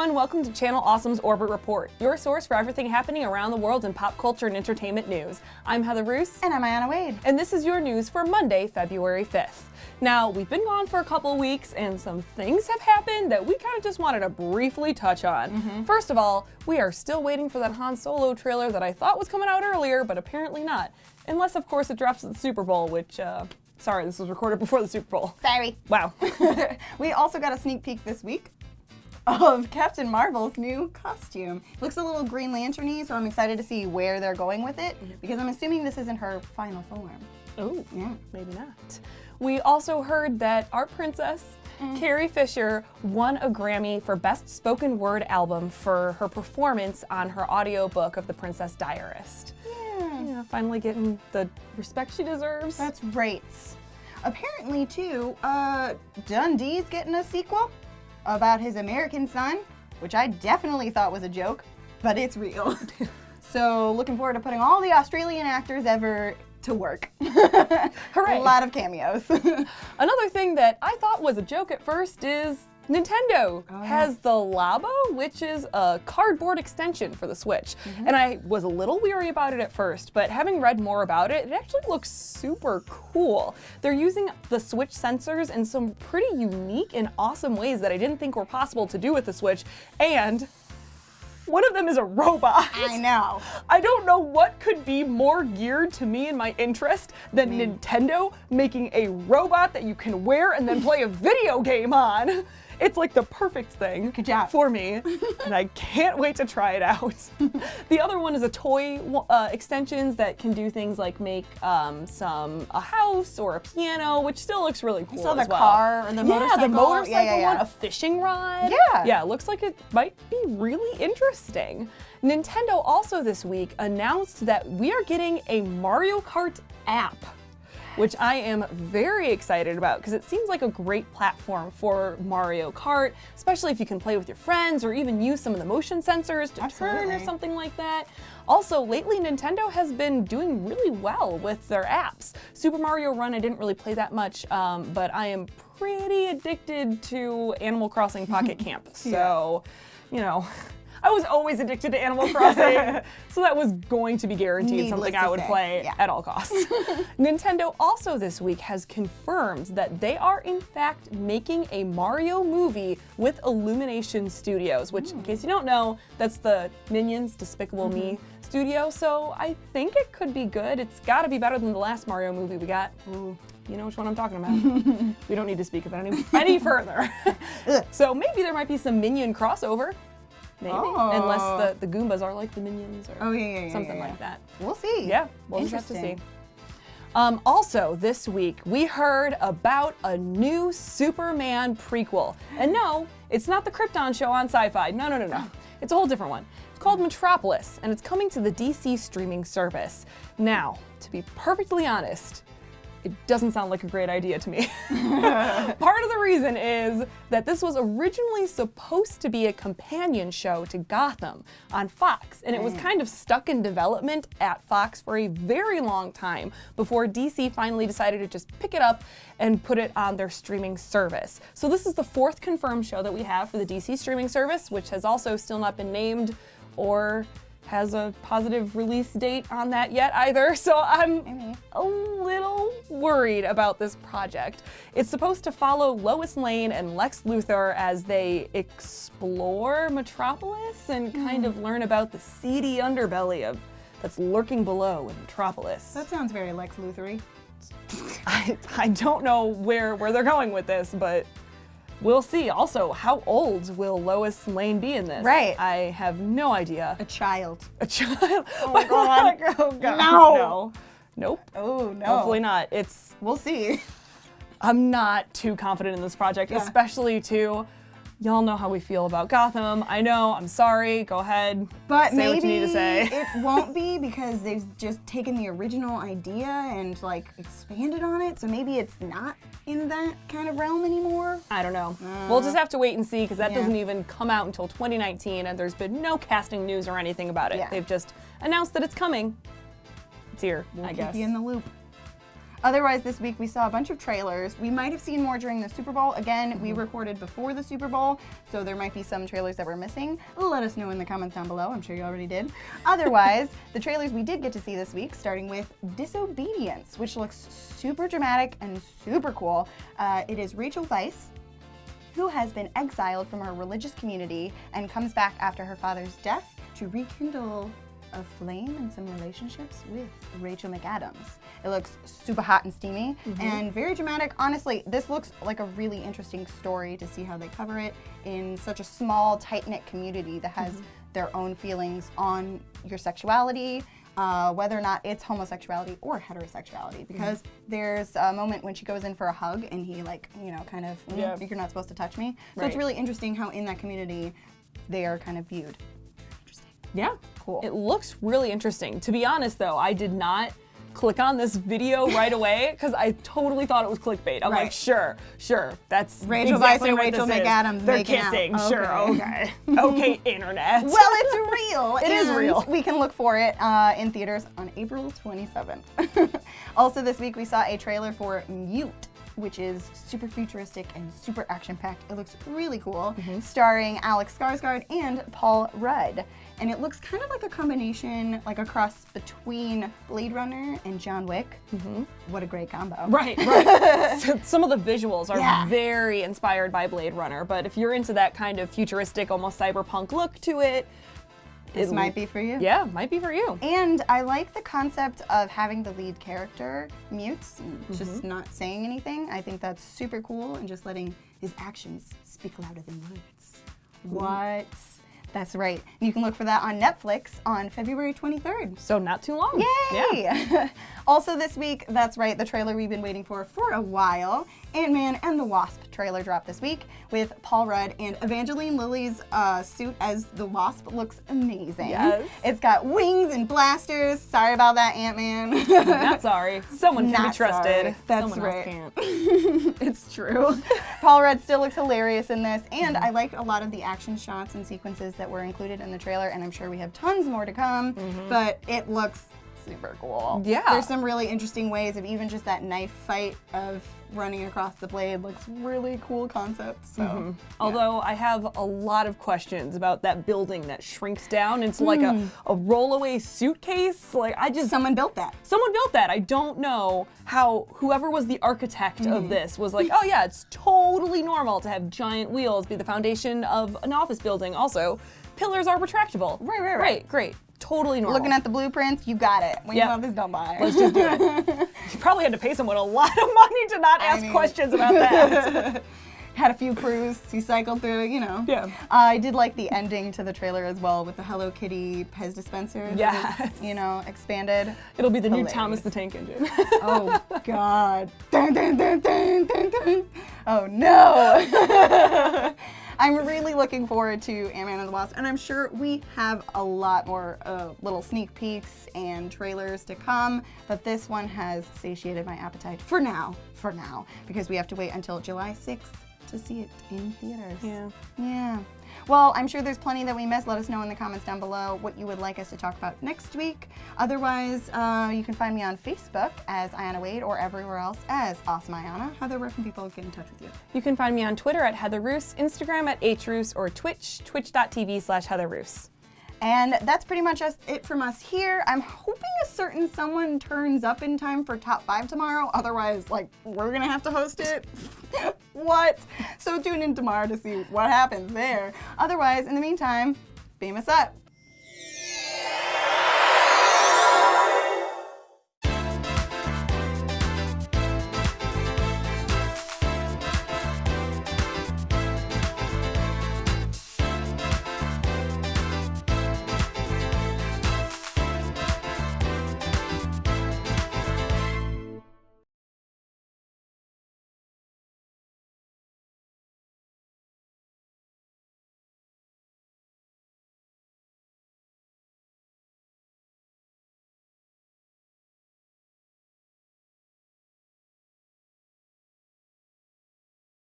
everyone, welcome to Channel Awesome's Orbit Report, your source for everything happening around the world in pop culture and entertainment news. I'm Heather Roos. And I'm Aiyanna Wade. And this is your news for Monday, February 5th. Now, we've been gone for a couple weeks and some things have happened that we kind of just wanted to briefly touch on. First of all, we are still waiting for that Han Solo trailer that I thought was coming out earlier, but apparently not. Unless, of course, it drops at the Super Bowl, which, sorry, this was recorded before the Super Bowl. Sorry. Wow. We also got a sneak peek this week of Captain Marvel's new costume. Looks a little Green Lantern-y, so I'm excited to see where they're going with it, because I'm assuming this isn't her final form. Oh, yeah, maybe not. We also heard that our princess, Carrie Fisher, won a Grammy for Best Spoken Word Album for her performance on her audiobook of The Princess Diarist. Yeah, finally getting the respect she deserves. That's right. Apparently, too, Dundee's getting a sequel about his American son, which I definitely thought was a joke, but it's real. So looking forward to putting all the Australian actors ever to work. Hooray. A lot of cameos. Another thing that I thought was a joke at first is Nintendo has the LABO, which is a cardboard extension for the Switch. And I was a little weary about it at first, but having read more about it, it actually looks super cool. They're using the Switch sensors in some pretty unique and awesome ways that I didn't think were possible to do with the Switch, and one of them is a robot. I know. I don't know what could be more geared to me and my interest than Nintendo making a robot that you can wear and then play a video game on. It's like the perfect thing for me, and I can't wait to try it out. The other one is a toy extensions that can do things like make a house or a piano, which still looks really cool. You saw the as well. car or the motorcycle? Yeah, the motorcycle one, a fishing rod. Yeah, it looks like it might be really interesting. Nintendo also this week announced that we are getting a Mario Kart app, which I am very excited about because it seems like a great platform for Mario Kart, especially if you can play with your friends or even use some of the motion sensors to turn or something like that. Also, lately Nintendo has been doing really well with their apps. Super Mario Run I didn't really play that much, but I am pretty addicted to Animal Crossing Pocket Camp. So, you know, I was always addicted to Animal Crossing, so that was going to be guaranteed something I would play at all costs. Nintendo also this week has confirmed that they are in fact making a Mario movie with Illumination Studios, which in case you don't know, that's the Minions Despicable Me studio, so I think it could be good. It's gotta be better than the last Mario movie we got. You know which one I'm talking about. We don't need to speak of it any further. So maybe there might be some Minion crossover. Maybe. Unless the Goombas are like the Minions or something like that. We'll see. Yeah, we'll just have to see. Also, this week, we heard about a new Superman prequel. And no, it's not the Krypton show on Sci-Fi. No. It's a whole different one. It's called Metropolis, and it's coming to the DC streaming service. Now, to be perfectly honest, it doesn't sound like a great idea to me. Part of the reason is that this was originally supposed to be a companion show to Gotham on Fox, and it was kind of stuck in development at Fox for a very long time before DC finally decided to just pick it up and put it on their streaming service. So this is the fourth confirmed show that we have for the DC streaming service, which has also still not been named or has a positive release date on that yet either, so I'm a little worried about this project. It's supposed to follow Lois Lane and Lex Luthor as they explore Metropolis and kind of learn about the seedy underbelly that's lurking below in Metropolis. That sounds very Lex Luthor-y. I don't know where they're going with this, but we'll see. Also, how old will Lois Lane be in this? Right. I have no idea. A child. A child? Oh my God. Oh God. No. Nope. Oh no. Hopefully not. We'll see. I'm not too confident in this project, especially y'all know how we feel about Gotham. I know, I'm sorry, go ahead. But say maybe what you need to say. It won't be because they've just taken the original idea and like expanded on it, so maybe it's not in that kind of realm anymore. I don't know. We'll just have to wait and see because that doesn't even come out until 2019 and there's been no casting news or anything about it. They've just announced that it's coming. It's here, I guess. We'll keep you in the loop. Otherwise, this week we saw a bunch of trailers. We might have seen more during the Super Bowl. Again, we recorded before the Super Bowl, so there might be some trailers that we're missing. Let us know in the comments down below. I'm sure you already did. Otherwise, the trailers we did get to see this week, starting with Disobedience, which looks super dramatic and super cool. It is Rachel Weisz, who has been exiled from her religious community and comes back after her father's death to rekindle a flame and some relationships with Rachel McAdams. It looks super hot and steamy and very dramatic. Honestly, this looks like a really interesting story to see how they cover it in such a small, tight-knit community that has their own feelings on your sexuality, whether or not it's homosexuality or heterosexuality, because there's a moment when she goes in for a hug and he kind of, you're not supposed to touch me. So it's really interesting how in that community they are kind of viewed. Interesting. Yeah. Cool. It looks really interesting. To be honest though, I did not click on this video right away because I totally thought it was clickbait. I'm like, sure, that's Rachel exactly Weisz and what Rachel this is. McAdams They're making kissing, out. sure, okay. Okay, internet. Well, it's real. It is real. We can look for it in theaters on April 27th. Also this week we saw a trailer for Mute, which is super futuristic and super action-packed. It looks really cool, starring Alex Skarsgård and Paul Rudd. And it looks kind of like a combination, like a cross between Blade Runner and John Wick. What a great combo. Right. So some of the visuals are very inspired by Blade Runner, but if you're into that kind of futuristic, almost cyberpunk look to it, this might be for you. Yeah, might be for you. And I like the concept of having the lead character mute, just not saying anything. I think that's super cool, and just letting his actions speak louder than words. What? That's right. And you can look for that on Netflix on February 23rd. So not too long. Yay! Yeah. Also this week, that's right, the trailer we've been waiting for a while. Ant-Man and the Wasp trailer dropped this week with Paul Rudd, and Evangeline Lilly's suit as the Wasp looks amazing. Yes. It's got wings and blasters. Sorry about that, Ant-Man. Not sorry. Someone can be trusted. Sorry. That's Someone right. else can't. It's true. Paul Rudd still looks hilarious in this, and I liked a lot of the action shots and sequences that were included in the trailer, and I'm sure we have tons more to come, but it looks super cool. Yeah. There's some really interesting ways of even just that knife fight of running across the blade looks really cool concept. So, Although I have a lot of questions about that building that shrinks down into like a rollaway suitcase. Like someone built that. Someone built that. I don't know how whoever was the architect of this was like, oh yeah, it's totally normal to have giant wheels be the foundation of an office building. Also, pillars are retractable. Right, great. Totally normal. Looking at the blueprints, you got it. When you have this done by. Let's just do it. You probably had to pay someone a lot of money to not ask questions about that. Had a few crews, he cycled through, Yeah. I did like the ending to the trailer as well with the Hello Kitty Pez dispenser. Yes. Expanded. It'll be the new Thomas the Tank Engine. Oh, God. Dun, dun, dun, dun, dun, dun. Oh, no. I'm really looking forward to Ant-Man and the Wasp, and I'm sure we have a lot more little sneak peeks and trailers to come, but this one has satiated my appetite for now, because we have to wait until July 6th to see it in theaters. Yeah. Well, I'm sure there's plenty that we missed. Let us know in the comments down below what you would like us to talk about next week. Otherwise, you can find me on Facebook as Aiyanna Wade or everywhere else as Awesome Aiyanna. Heather, where can people get in touch with you? You can find me on Twitter at Heather Roos, Instagram at HRoos, or Twitch, twitch.tv/Heather Roos. And that's pretty much it from us here. I'm hoping a certain someone turns up in time for Top 5 tomorrow. Otherwise, we're gonna have to host it. What? So tune in tomorrow to see what happens there. Otherwise, in the meantime, beam us up.